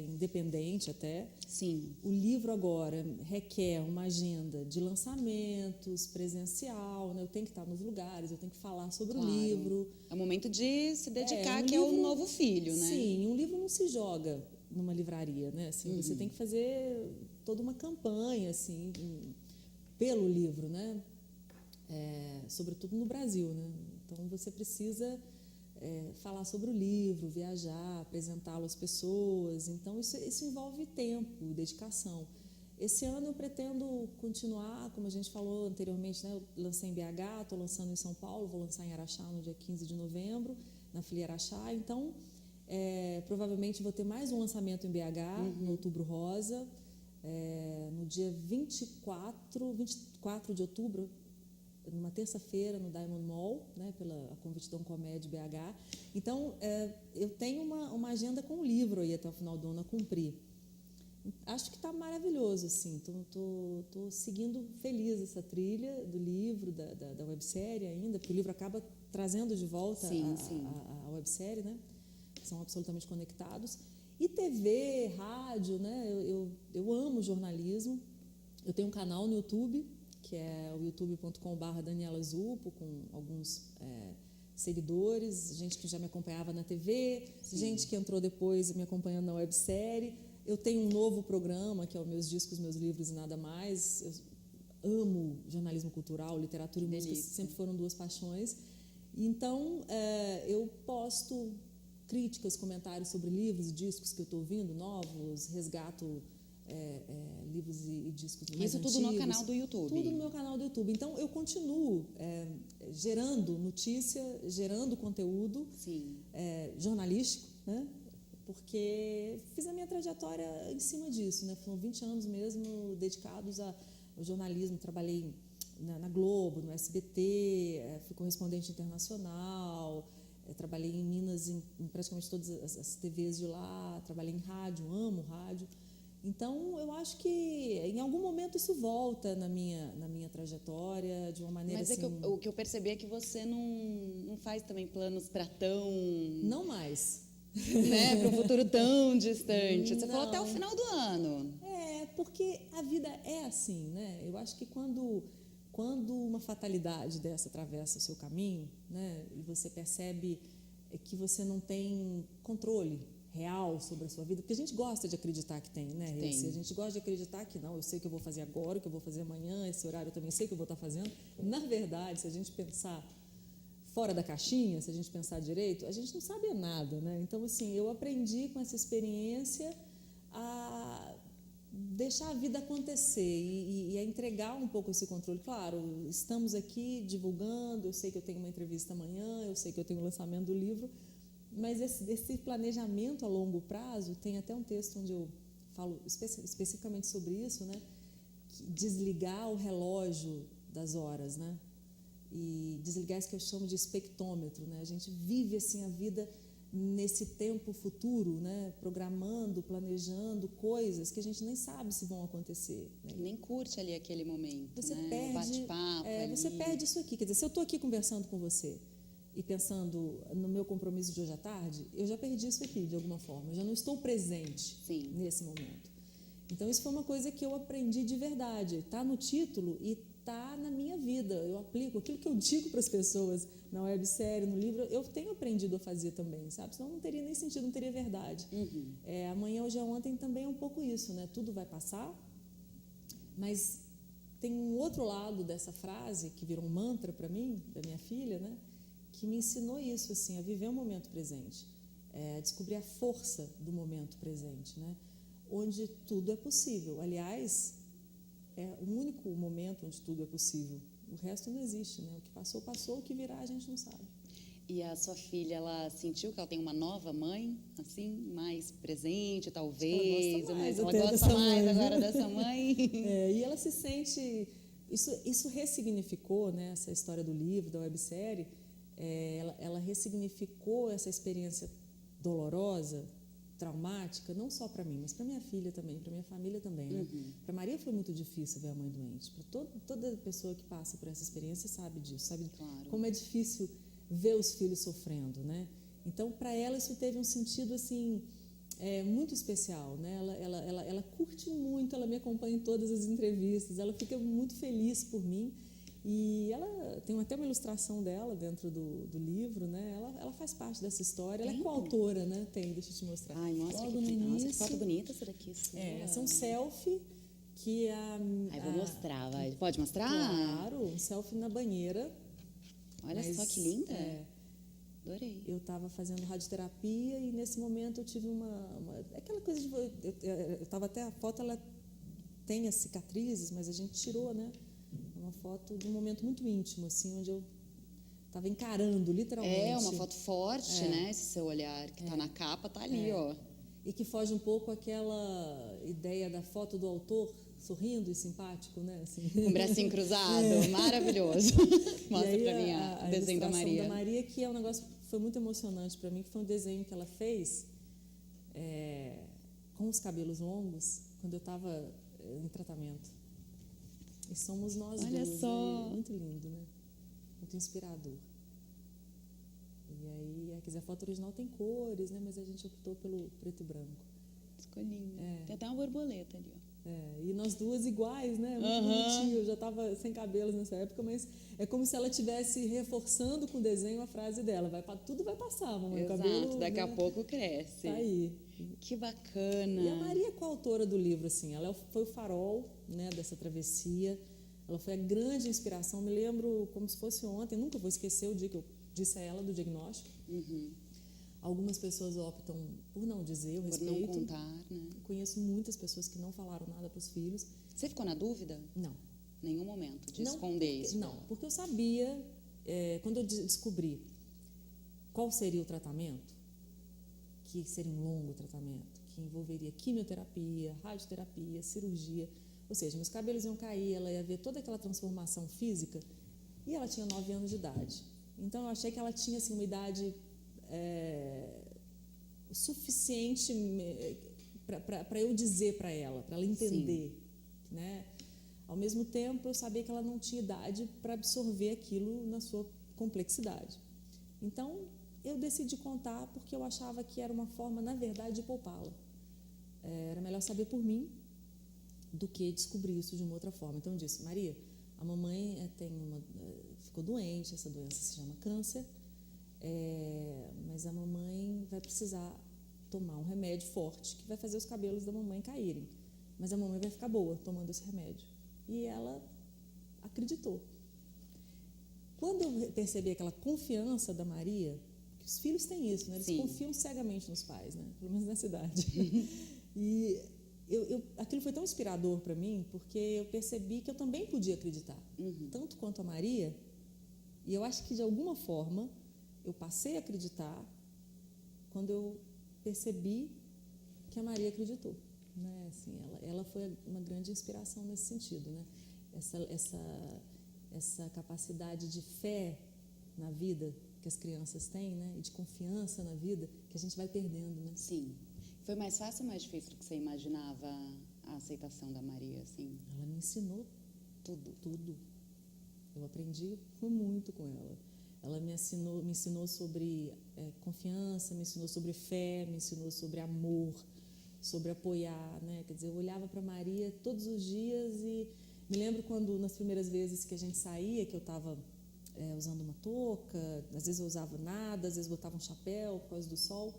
independente até. Sim. O livro agora requer uma agenda de lançamentos, presencial, né? Eu tenho que estar nos lugares, eu tenho que falar sobre o livro. É o momento de se dedicar, um que livro, é o novo filho, né? Sim, um livro não se joga numa livraria, né? Assim, você tem que fazer toda uma campanha, assim, pelo livro, né? Sobretudo no Brasil, né? Então você precisa falar sobre o livro, viajar, apresentá-lo às pessoas. Então isso envolve tempo, dedicação. Esse ano eu pretendo continuar, como a gente falou anteriormente, né? Eu lancei em BH, estou lançando em São Paulo, vou lançar em Araxá no dia 15 de novembro, na Filiera Araxá. Então, provavelmente vou ter mais um lançamento em BH, no Outubro Rosa, no dia 24 de outubro, numa terça-feira no Diamond Mall, né, a convite da Comédia BH. Então, eu tenho uma agenda com o livro aí até o final do ano a cumprir. Acho que está maravilhoso, assim. Tô seguindo feliz essa trilha do livro, da websérie ainda, porque o livro acaba trazendo de volta a websérie, né? São absolutamente conectados. E TV, rádio, né? Eu amo jornalismo. Eu tenho um canal no YouTube, que é o youtube.com/Daniela Zupo, com alguns seguidores, gente que já me acompanhava na TV, gente que entrou depois me acompanhando na websérie. Eu tenho um novo programa, que é o Meus Discos, Meus Livros e Nada Mais. Eu amo jornalismo cultural, literatura e música, sempre foram duas paixões. Então, eu posto críticas, comentários sobre livros e discos que eu estou ouvindo, novos, resgato livros e discos mais Isso tudo antigos, no canal do YouTube? Tudo no meu canal do YouTube. Então, eu continuo gerando notícia, gerando conteúdo jornalístico, né? Porque fiz a minha trajetória em cima disso, né? Foram 20 anos mesmo dedicados ao jornalismo. Trabalhei na Globo, no SBT, fui correspondente internacional, trabalhei em Minas, em praticamente todas as TVs de lá, trabalhei em rádio, amo rádio. Então, eu acho que em algum momento isso volta na minha trajetória de uma maneira assim... Mas o que eu percebi é que você não faz também planos para tão... Não mais. Né, para um futuro tão distante. Você falou até o final do ano. Porque a vida é assim, né? Eu acho que quando uma fatalidade dessa atravessa o seu caminho, né, e você percebe que você não tem controle real sobre a sua vida, porque a gente gosta de acreditar que tem, né? A gente gosta de acreditar que não, eu sei o que eu vou fazer agora, o que eu vou fazer amanhã, esse horário eu também sei o que eu vou estar fazendo. Na verdade, se a gente pensar fora da caixinha, se a gente pensar direito, a gente não sabe nada, né? Então, assim, eu aprendi com essa experiência a deixar a vida acontecer e a entregar um pouco esse controle. Claro, estamos aqui divulgando, eu sei que eu tenho uma entrevista amanhã, eu sei que eu tenho o lançamento do livro, mas esse planejamento a longo prazo, tem até um texto onde eu falo especificamente sobre isso, né? Desligar o relógio das horas, né? E desligar isso que eu chamo de espectrômetro, né? A gente vive assim a vida nesse tempo futuro, né? Programando, planejando coisas que a gente nem sabe se vão acontecer, né? Nem curte ali aquele momento, você né? perde, bate-papo você perde isso aqui. Quer dizer, se eu estou aqui conversando com você e pensando no meu compromisso de hoje à tarde, eu já perdi isso aqui de alguma forma. Eu já não estou presente nesse momento. Então isso foi uma coisa que eu aprendi de verdade. Está no título e está na minha vida. Eu aplico aquilo que eu digo para as pessoas na websérie, no livro, eu tenho aprendido a fazer também, sabe? Senão não teria nem sentido, não teria verdade. Amanhã, hoje, ontem também é um pouco isso, né? Tudo vai passar, mas tem um outro lado dessa frase que virou um mantra para mim, da minha filha, né? Que me ensinou isso, assim, a viver o momento presente, a descobrir a força do momento presente, né? Onde tudo é possível. Aliás, é o único momento onde tudo é possível. O resto não existe, né? O que passou, passou, o que virá a gente não sabe. E a sua filha, ela sentiu que ela tem uma nova mãe, assim, mais presente, talvez? Ela Ela gosta mais mãe, agora dessa mãe? E ela se sente... Isso ressignificou, né, essa história do livro, da websérie, ela ressignificou essa experiência dolorosa, traumática, não só para mim, mas para minha filha também, para minha família também. Né? Para Maria foi muito difícil ver a mãe doente. Para toda pessoa que passa por essa experiência sabe disso, sabe como é difícil ver os filhos sofrendo, né? Então, para ela isso teve um sentido assim muito especial, né? Ela curte muito, ela me acompanha em todas as entrevistas, ela fica muito feliz por mim. E ela tem até uma ilustração dela dentro do livro, né? Ela faz parte dessa história, ela é coautora, né? Deixa eu te mostrar. Ai, mostra logo aqui. no início. Nossa, que foto bonita essa daqui. Essa é um selfie que vou mostrar, vai. Pode mostrar? Claro, um selfie na banheira. Olha só que linda. Adorei. Eu estava fazendo radioterapia e nesse momento eu tive aquela coisa de... Eu estava até... A foto, ela tem as cicatrizes, mas a gente tirou, né? Uma foto de um momento muito íntimo, assim, onde eu estava encarando, literalmente. É uma foto forte, né? Esse seu olhar que está na capa, está ali, ó. E que foge um pouco aquela ideia da foto do autor sorrindo e simpático, né? Assim. Com o bracinho cruzado, maravilhoso. Mostra para mim o desenho da Maria. Da Maria, que é um negócio que foi muito emocionante para mim, que foi um desenho que ela fez com os cabelos longos, quando eu estava em tratamento. E somos nós Olha duas. só. Muito lindo, né? Muito inspirador. E aí, quer dizer, a foto original tem cores, né? Mas a gente optou pelo preto e branco. Ficou lindo. Tem até uma borboleta ali, ó. E nós duas iguais, né? Muito bonitinho. Eu já estava sem cabelos nessa época, mas é como se ela estivesse reforçando com o desenho a frase dela. Tudo vai passar, mamãe. Exato, cabelo, daqui né? a pouco cresce. Tá aí. Que bacana. E a Maria é coautora do livro, assim. Ela foi o farol, né, dessa travessia. Ela foi a grande inspiração. Me lembro como se fosse ontem. Nunca vou esquecer o dia que eu disse a ela do diagnóstico. Algumas pessoas optam por não dizer, eu respeito. Por não contar, né? Conheço muitas pessoas que não falaram nada para os filhos. Você ficou na dúvida? Não. Nenhum momento de esconder isso? Não, porque eu sabia, quando eu descobri qual seria o tratamento, que seria um longo tratamento, que envolveria quimioterapia, radioterapia, cirurgia, ou seja, meus cabelos iam cair, ela ia ver toda aquela transformação física, e ela tinha 9 anos de idade. Então, eu achei que ela tinha assim, uma idade suficiente para eu dizer para ela entender, né? Ao mesmo tempo, eu sabia que ela não tinha idade para absorver aquilo na sua complexidade. Então, eu decidi contar porque eu achava que era uma forma, na verdade, de poupá-la. Era melhor saber por mim do que descobrir isso de uma outra forma. Então, eu disse, Maria, a mamãe ficou doente, essa doença se chama câncer, mas a mamãe vai precisar tomar um remédio forte que vai fazer os cabelos da mamãe caírem. Mas a mamãe vai ficar boa tomando esse remédio. E ela acreditou. Quando eu percebi aquela confiança da Maria, que os filhos têm isso, né? Eles confiam cegamente nos pais, né? Pelo menos nessa idade. E aquilo foi tão inspirador para mim, porque eu percebi que eu também podia acreditar, tanto quanto a Maria. E eu acho que, de alguma forma, eu passei a acreditar quando eu percebi que a Maria acreditou. Né? Assim, ela foi uma grande inspiração nesse sentido, né? Essa capacidade de fé na vida que as crianças têm, né? E de confiança na vida que a gente vai perdendo, né? Sim. Foi mais fácil ou mais difícil do que você imaginava a aceitação da Maria, assim? Ela me ensinou tudo. Eu aprendi muito com ela. Ela me ensinou sobre confiança, me ensinou sobre fé, me ensinou sobre amor, sobre apoiar, né? Quer dizer, eu olhava para Maria todos os dias e me lembro quando, nas primeiras vezes que a gente saía, que eu estava usando uma touca, às vezes eu usava nada, às vezes botava um chapéu por causa do sol,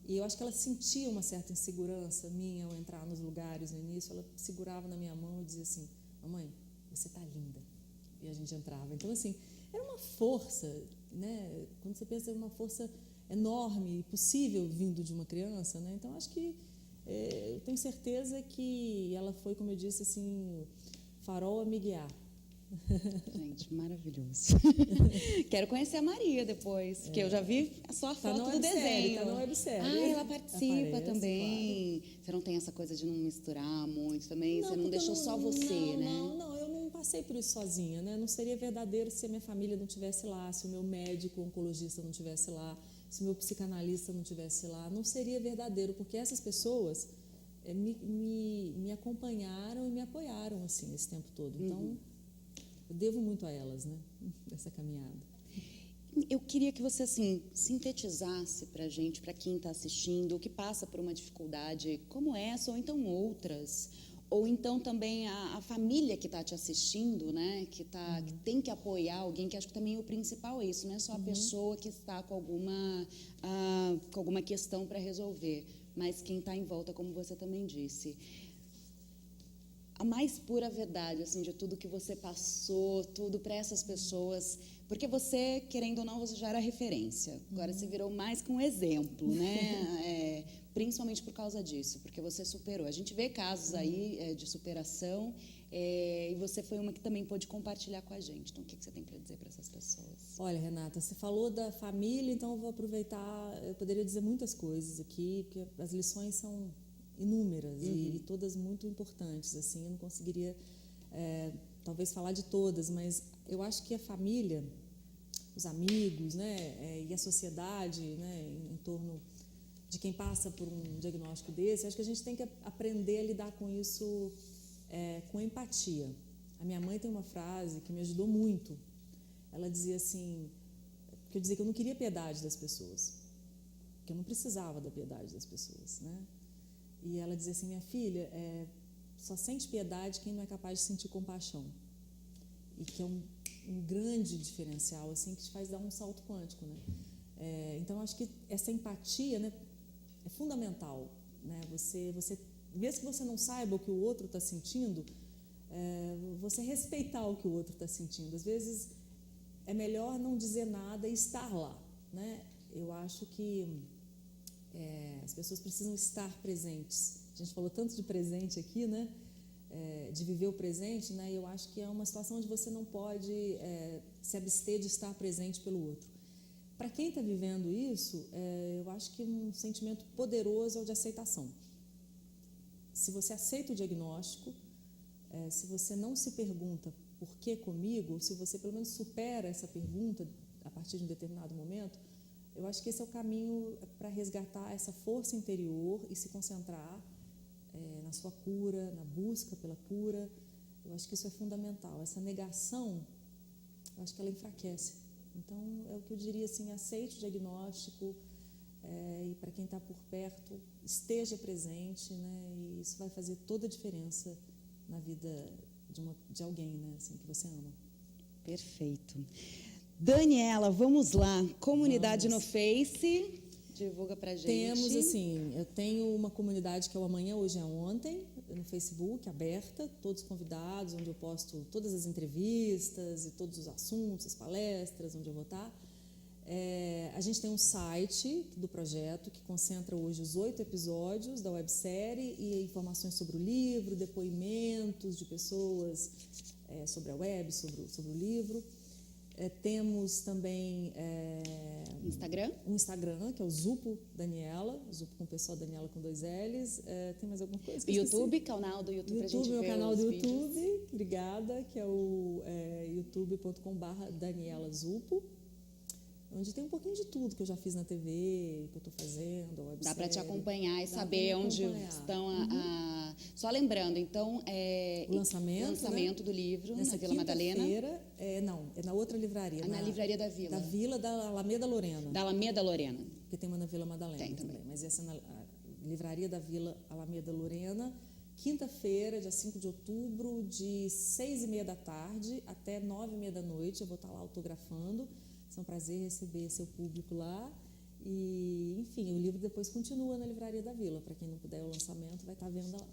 e eu acho que ela sentia uma certa insegurança minha ao entrar nos lugares no início. Ela segurava na minha mão e dizia assim, mamãe, você está linda. E a gente entrava. Então, assim, era uma força, né? Quando você pensa, é uma força enorme e possível vindo de uma criança, né? Então, acho que eu tenho certeza que ela foi, como eu disse, assim, Farol a me guiar. Gente, maravilhoso. Quero conhecer a Maria depois, porque eu já vi só a foto do desenho. Tá na websérie. Ah, ela participa Aparece, também. claro. Você não tem essa coisa de não misturar muito também? Você não porque deixou só você, né? Não, eu não passei por isso sozinha, né? Não seria verdadeiro se a minha família não estivesse lá, se o meu médico oncologista não estivesse lá, se o meu psicanalista não estivesse lá. Não seria verdadeiro, porque essas pessoas me acompanharam e me apoiaram, assim, esse tempo todo. Então, eu devo muito a elas, né? Essa caminhada. Eu queria que você, assim, sintetizasse pra gente, pra quem está assistindo, o que passa por uma dificuldade como essa, ou então outras, ou então também a família que está te assistindo, né, que tem que apoiar alguém, que acho que também o principal é isso, não é só a pessoa que está com alguma questão para resolver, mas quem está em volta, como você também disse. A mais pura verdade, assim, de tudo que você passou, tudo para essas pessoas, porque você, querendo ou não, você já era referência. Agora você virou mais que um exemplo, né? Principalmente por causa disso, porque você superou. A gente vê casos aí de superação e você foi uma que também pôde compartilhar com a gente. Então, o que você tem para dizer para essas pessoas? Olha, Renata, você falou da família, então eu vou aproveitar. Eu poderia dizer muitas coisas aqui, porque as lições são inúmeras e todas muito importantes. Assim, eu não conseguiria talvez falar de todas, mas eu acho que a família, os amigos, né, e a sociedade, né, em torno de quem passa por um diagnóstico desse, acho que a gente tem que aprender a lidar com isso com empatia. A minha mãe tem uma frase que me ajudou muito. Ela dizia assim, que eu dizia que eu não queria piedade das pessoas, que eu não precisava da piedade das pessoas, né? E ela dizia assim, minha filha, só sente piedade quem não é capaz de sentir compaixão. E que é um grande diferencial, assim, que te faz dar um salto quântico, né? Então, acho que essa empatia, né, é fundamental, né? Você, mesmo que você não saiba o que o outro está sentindo, você respeitar o que o outro está sentindo. Às vezes, é melhor não dizer nada e estar lá, né? Eu acho que as pessoas precisam estar presentes. A gente falou tanto de presente aqui, né? De viver o presente, né? Eu acho que é uma situação onde você não pode se abster de estar presente pelo outro. Para quem está vivendo isso, eu acho que um sentimento poderoso é o de aceitação. Se você aceita o diagnóstico, se você não se pergunta por que comigo, ou se você pelo menos supera essa pergunta a partir de um determinado momento, eu acho que esse é o caminho para resgatar essa força interior e se concentrar na sua cura, na busca pela cura. Eu acho que isso é fundamental. Essa negação, eu acho que ela enfraquece. Então, é o que eu diria assim, aceite o diagnóstico e para quem está por perto, esteja presente, né? E isso vai fazer toda a diferença na vida de alguém, né? Assim, que você ama. Perfeito. Daniela, vamos lá. Comunidade no Face, divulga pra gente. Temos, assim, eu tenho uma comunidade que é o Amanhã, Hoje é Ontem, no Facebook, aberta, todos convidados, onde eu posto todas as entrevistas e todos os assuntos, as palestras, onde eu vou estar. A gente tem um site do projeto que concentra hoje os 8 episódios da websérie e informações sobre o livro, depoimentos de pessoas sobre a web, sobre o livro. Temos também um Instagram, que é o Zupo Daniela, Zupo com pessoal, Daniela com 2 L's. Tem mais alguma coisa? YouTube, canal do YouTube, pra gente ver meu canal do YouTube, vídeos. obrigada, que é o youtube.com/Daniela Zupo, onde tem um pouquinho de tudo que eu já fiz na TV, que eu estou fazendo, a websérie. Dá para te acompanhar e saber onde estão Só lembrando, então, o lançamento do livro nessa na Vila Madalena. Não, é na outra livraria. Na Livraria da Vila. Da Vila da Alameda Lorena. Da Alameda Lorena. Porque tem uma na Vila Madalena tem também. Mas essa é na Livraria da Vila Alameda Lorena. Quinta-feira, dia 5 de outubro, de 6h30 da tarde até 9h30 da noite. Eu vou estar lá autografando. É um prazer receber seu público lá. E, enfim, o livro depois continua na Livraria da Vila. Para quem não puder o lançamento, vai estar à venda lá.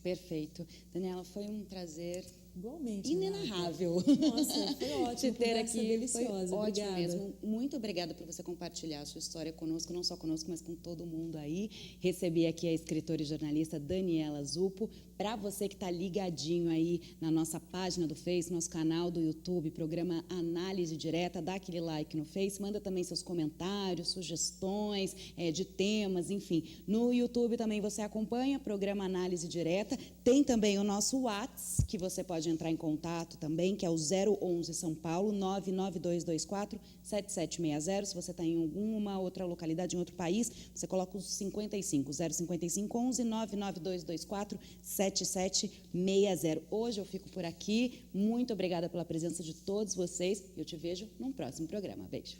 Perfeito. Daniela, foi um prazer Igualmente, inenarrável. Nossa, foi ótimo. Te ter aqui Deliciosa. foi ótimo Obrigada. mesmo. Muito obrigada por você compartilhar a sua história conosco, não só conosco, mas com todo mundo aí. Recebi aqui a escritora e jornalista Daniela Zupo. Para você que está ligadinho aí na nossa página do Face, nosso canal do YouTube, programa Análise Direta, dá aquele like no Face, manda também seus comentários, sugestões de temas, enfim. No YouTube também você acompanha, programa Análise Direta. Tem também o nosso WhatsApp, que você pode entrar em contato também, que é o 011 São Paulo, 99224-7760. Se você está em alguma outra localidade, em outro país, você coloca os 55, 055 11 99224-7760. Hoje eu fico por aqui. Muito obrigada pela presença de todos vocês. Eu te vejo num próximo programa. Beijo.